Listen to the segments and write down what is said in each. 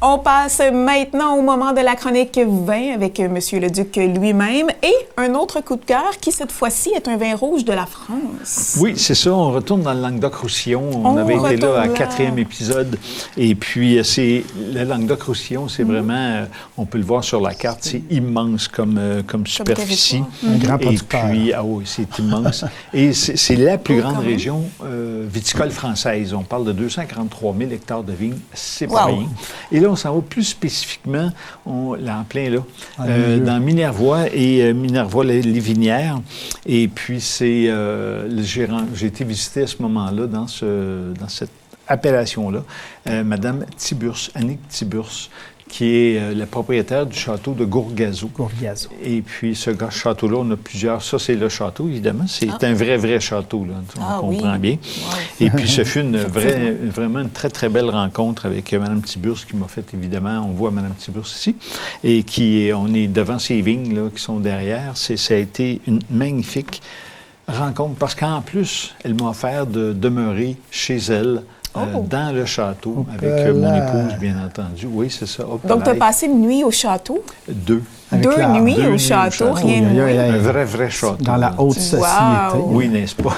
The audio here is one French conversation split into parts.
On passe maintenant au moment de la chronique vin avec Monsieur le Duc lui-même et un autre coup de cœur qui, cette fois-ci, est un vin rouge de la France. Oui, c'est ça. On retourne dans le Languedoc-Roussillon. On avait été là à 4e épisode. Et puis, c'est le Languedoc-Roussillon, c'est vraiment, on peut le voir sur la carte, c'est immense comme superficie. Un grand producteur. Et puis, ah oui, c'est immense. Et c'est la plus grande région viticole française. On parle de 243 000 hectares de vignes. C'est pas rien. Et là, on s'en va plus spécifiquement, là, en plein là, dans Minervois et Minervois-les-Vinières. Et puis, c'est le gérant. J'ai été visiter à ce moment-là, dans cette appellation-là, Madame Tiburce, Annick Tiburce, qui est la propriétaire du château de Gourgazeau. Et puis, ce château-là, on a plusieurs. Ça, c'est le château, évidemment. C'est un vrai château, là. On comprend bien. Wow. Et puis, ce fut vraiment une très, très belle rencontre avec Mme Tiburce qui m'a fait, évidemment, on voit Mme Tiburce ici, et on est devant ces vignes, là, qui sont derrière. Ça a été une magnifique rencontre, parce qu'en plus, elle m'a offert de demeurer chez elle, dans le château, avec mon épouse, bien entendu. Oui, c'est ça. Donc, tu as passé une nuit au château? 2. Deux nuits au château, rien de moins. Un vrai château. Dans la haute société. Oui, n'est-ce pas?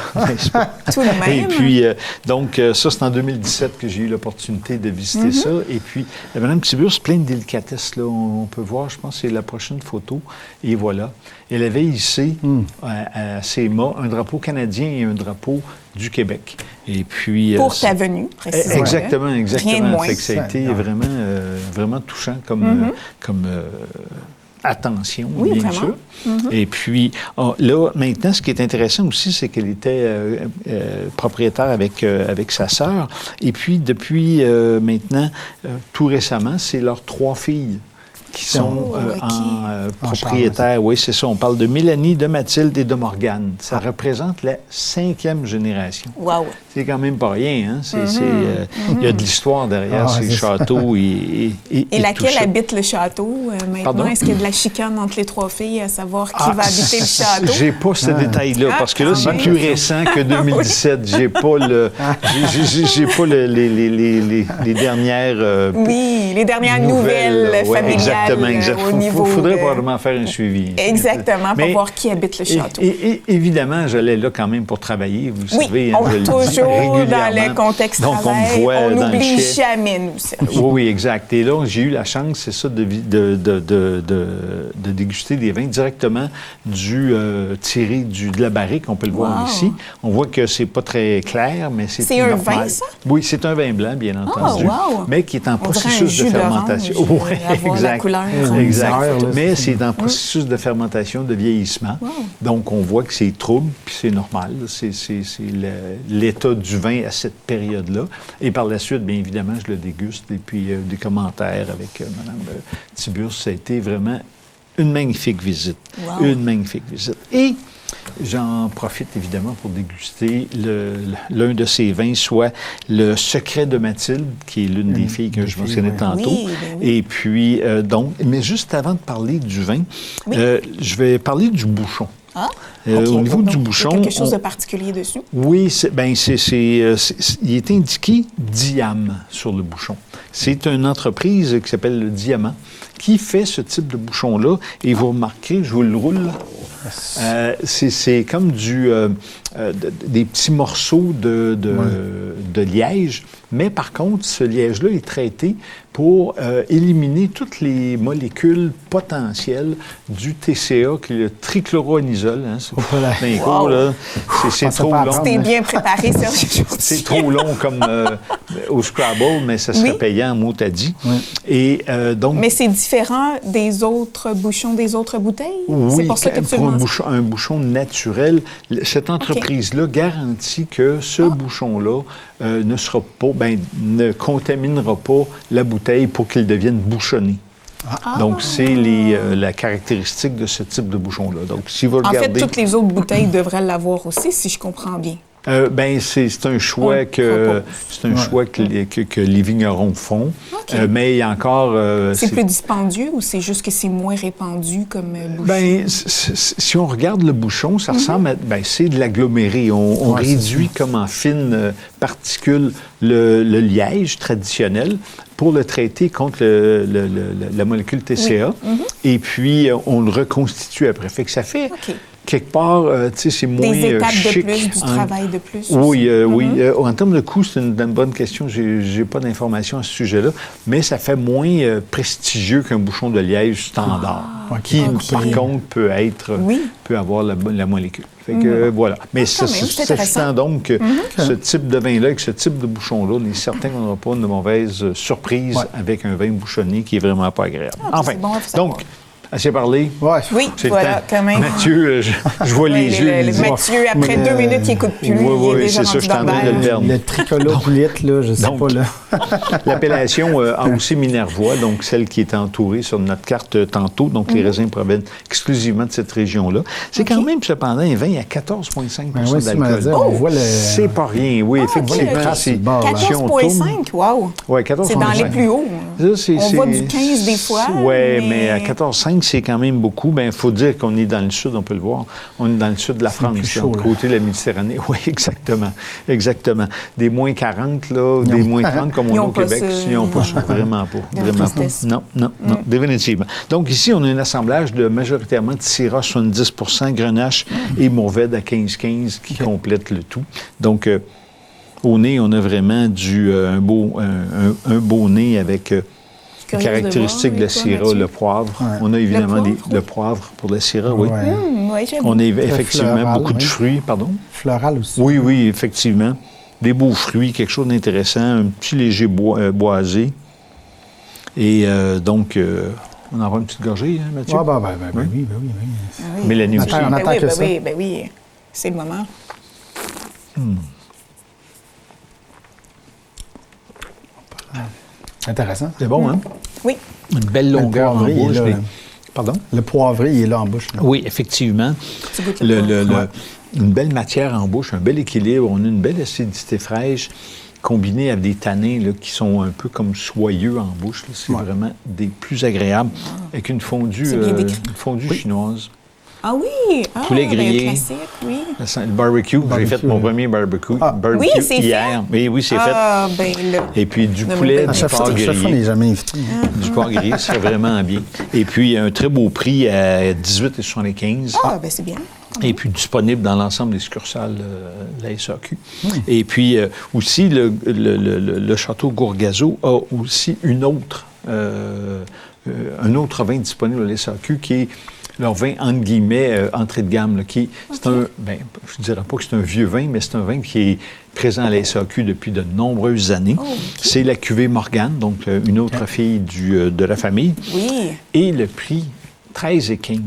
Tout de même. Et puis, donc, ça, c'est en 2017 que j'ai eu l'opportunité de visiter ça. Et puis, Mme Tiburce, plein de délicatesses, là. On peut voir, je pense, c'est la prochaine photo. Et voilà. Elle avait hissé à ses mâts un drapeau canadien et un drapeau du Québec. Et puis, pour ta venue, précisément. Exactement. Rien de moins. Fait que ça a été vraiment touchant comme attention, bien vraiment. sûr. Et puis, là, maintenant, ce qui est intéressant aussi, c'est qu'elle était propriétaire avec sa sœur. Et puis, depuis maintenant, tout récemment, c'est leurs 3 filles qui sont propriétaires. Oui, c'est ça. On parle de Mélanie, de Mathilde et de Morgane. Ça représente la 5e génération. Wow. C'est quand même pas rien, hein? Il y a de l'histoire derrière ces châteaux et laquelle tout habite le château maintenant? Pardon? Est-ce qu'il y a de la chicane entre les 3 filles à savoir qui va habiter le château? J'ai pas ce détail-là, parce que là, c'est plus récent que 2017. J'ai pas les dernières... les dernières nouvelles familiales. Exactement. Il faudrait probablement faire un suivi. Exactement, pour voir qui habite le château. Et évidemment, j'allais là quand même pour travailler, vous savez. On est toujours dans le contexte donc, travail. On me voit on dans n'oublie le chef. jamais, nous, Serge. Oui, exact. Et là, j'ai eu la chance, c'est ça, de déguster des vins directement tirés de la barrique. On peut le voir ici. On voit que c'est pas très clair, mais c'est un normal. vin, ça? Oui, c'est un vin blanc, bien entendu, mais qui est en processus de fermentation. Oui, exact. Mais c'est en processus de fermentation, de vieillissement. Wow. Donc, on voit que c'est trouble, puis c'est normal. C'est l'état du vin à cette période-là. Et par la suite, bien évidemment, je le déguste. Et puis, des commentaires avec Mme Tiburce. Ça a été vraiment une magnifique visite. Wow. Une magnifique visite. Et j'en profite évidemment pour déguster l'un de ces vins, soit le Secret de Mathilde, qui est l'une des filles que je mentionnais tantôt. Oui. Et puis, mais juste avant de parler du vin, je vais parler du bouchon. Au niveau du bouchon... Il y a quelque chose de particulier dessus? Oui, il est indiqué Diam sur le bouchon. C'est une entreprise qui s'appelle le Diamant qui fait ce type de bouchon-là. Et vous remarquerez, je vous le roule, c'est comme des petits morceaux de liège. Mais par contre, ce liège-là est traité pour éliminer toutes les molécules potentielles du TCA, qui est le trichloroanisole. Hein, c'est court, là. C'est trop long. C'était bien préparé, Serge. C'est trop long comme au Scrabble, mais ça serait payant, mot à dit. Oui. Et, donc, mais c'est différent des autres bouchons, des autres bouteilles? Oui, c'est pour ça que tu un bouchon naturel. Cette entreprise-là garantit que ce bouchon-là ne contaminera pas la bouteille pour qu'il devienne bouchonné. Donc, c'est la caractéristique de ce type de bouchon-là. Donc, si vous regardez... En fait, toutes les autres bouteilles devraient l'avoir aussi, si je comprends bien. C'est un choix que les vignerons font. OK. Mais il y a encore... c'est plus dispendieux ou c'est juste que c'est moins répandu comme bouchon? Si on regarde le bouchon, ça ressemble à... c'est de l'aggloméré. On réduit comme en fines particules le liège traditionnel pour le traiter contre la molécule TCA. Oui. Et puis, on le reconstitue après. Fait que ça fait... OK. Quelque part, c'est moins des étapes chic. de plus, du travail de plus. Oui, oui. En termes de coût, c'est une bonne question. J'ai pas d'informations à ce sujet-là, mais ça fait moins prestigieux qu'un bouchon de liège standard, qui, par contre, peut avoir la molécule. Fait que, voilà. Mais sachant donc que ce type de vin-là, avec ce type de bouchon-là, on est certain qu'on n'aura pas une mauvaise surprise avec un vin bouchonné qui est vraiment pas agréable. Enfin, donc... Assez parlé? Ouais. Oui, voilà, quand même. Mathieu, je vois les yeux. Mathieu, après 2 minutes, il n'écoute plus. Oui, c'est ça, je suis en train de le perdre. Le tricolore-boulette, là, je ne sais pas, là. L'appellation a aussi Minervois, donc celle qui est entourée sur notre carte tantôt. Donc, les raisins proviennent exclusivement de cette région-là. C'est quand même, cependant, un vin à 14,5 d'alcool. On voit le... C'est pas rien, oui, effectivement. C'est 14,5, wow! Oui, 14,5. C'est dans les plus hauts. On voit du 15 des fois. Oui, mais à 14,5, c'est quand même beaucoup. Bien, il faut dire qu'on est dans le sud, on peut le voir. On est dans le sud de la France, chaud, côté de la Méditerranée. Oui, exactement. Exactement. Des moins 40, là, des moins 30, comme on a au Québec, ils n'ont pas ça. Vraiment pas. Vraiment pas. Non, définitivement. Donc, ici, on a un assemblage de majoritairement de Syrah 70 Grenache et Mourvèdre à 15-15 qui complètent le tout. Donc, au nez, on a vraiment un beau nez avec... caractéristique de la Syrah, le poivre. Ouais. On a évidemment le poivre pour la Syrah, oui. Ouais, on a effectivement floral, beaucoup de fruits, pardon. Floral aussi. Oui, effectivement. Des beaux fruits, quelque chose d'intéressant, un petit léger boisé. Et donc, on en va une petite gorgée, hein, Mathieu? Oui. Mélanie aussi. On attend que ça. Oui, c'est le moment. Intéressant. C'est bon, hein? Oui. Une belle longueur en bouche. Pardon? Le poivré, il est là en bouche. Là. Oui, effectivement. Une belle matière en bouche, un bel équilibre. On a une belle acidité fraîche combinée avec des tanins là, qui sont un peu comme soyeux en bouche. Là. C'est vraiment des plus agréables avec une fondue chinoise. Ah oui! Poulet grillé. Classique, oui. Le barbecue. J'ai fait mon premier barbecue. Oui, c'est hier. Fait. Oui, c'est fait. Là. Et puis du poulet, du porc grillé. À chaque fois, on n'est jamais invité. Du porc grillé, c'est vraiment bien. Et puis, un très beau prix à 18,75 Ah, bien, c'est bien. Et puis, disponible dans l'ensemble des succursales de la SAQ. Et puis, aussi, le Château Gourgazo a aussi un autre vin disponible à la SAQ qui est leur vin, entre guillemets, entrée de gamme, là, c'est un, je ne dirais pas que c'est un vieux vin, mais c'est un vin qui est présent à la SAQ depuis de nombreuses années. C'est la cuvée Morgane, donc une autre fille de la famille. Oui. Et le prix 13 et 15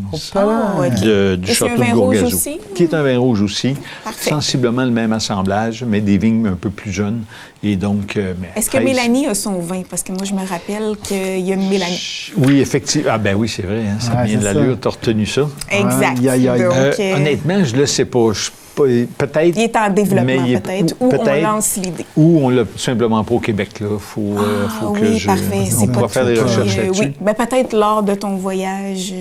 du Château de Gourgazo, qui est un vin rouge aussi. Parfait. Sensiblement le même assemblage, mais des vignes un peu plus jeunes. Et donc, est-ce que Mélanie a son vin? Parce que moi, je me rappelle qu'il y a Mélanie. Oui, effectivement. Ah ben oui, c'est vrai. Hein, ça vient de l'allure. Tu as retenu ça? Exact. Donc, honnêtement, je ne le sais pas. Peut-être. Il est en développement, peut-être. Ou on lance l'idée. Ou on l'a simplement pas au Québec. Il faut que parfait. On pourra faire des recherches là-dessus. Oui, peut-être lors de ton voyage.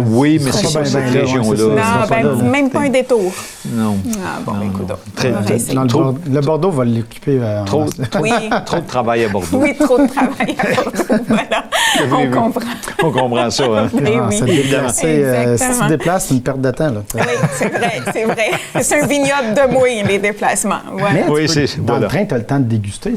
Oui, mais c'est pas cette région-là. Non, même pas un détour. Non. Ah, bon, écoute. Le Bordeaux va l'occuper. Trop de travail à Bordeaux. Oui, trop de travail à Bordeaux. Voilà. On comprend. On comprend ça, hein? Oui. Si tu te déplaces, c'est une perte de temps. Là. Oui, c'est vrai. C'est un vignoble de mouille, les déplacements. Voilà. Dans le train, tu as le temps de déguster.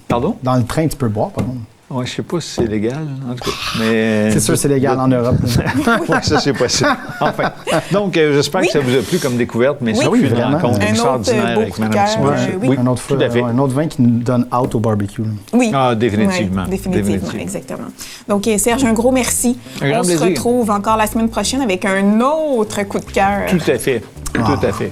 Pardon? Dans le train, tu peux boire, pardon. Oui, je ne sais pas si c'est légal, en tout cas. Mais... C'est sûr que c'est légal en Europe. Oui, ça, c'est possible. Enfin, donc, j'espère que ça vous a plu comme découverte, mais c'est une rencontre extraordinaire avec Mme Simon. Oui, un autre vin qui nous donne out au barbecue. Oui. Ah, définitivement. Oui, définitivement, exactement. Donc, Serge, un gros merci. On se retrouve encore la semaine prochaine avec un autre coup de cœur. Tout à fait.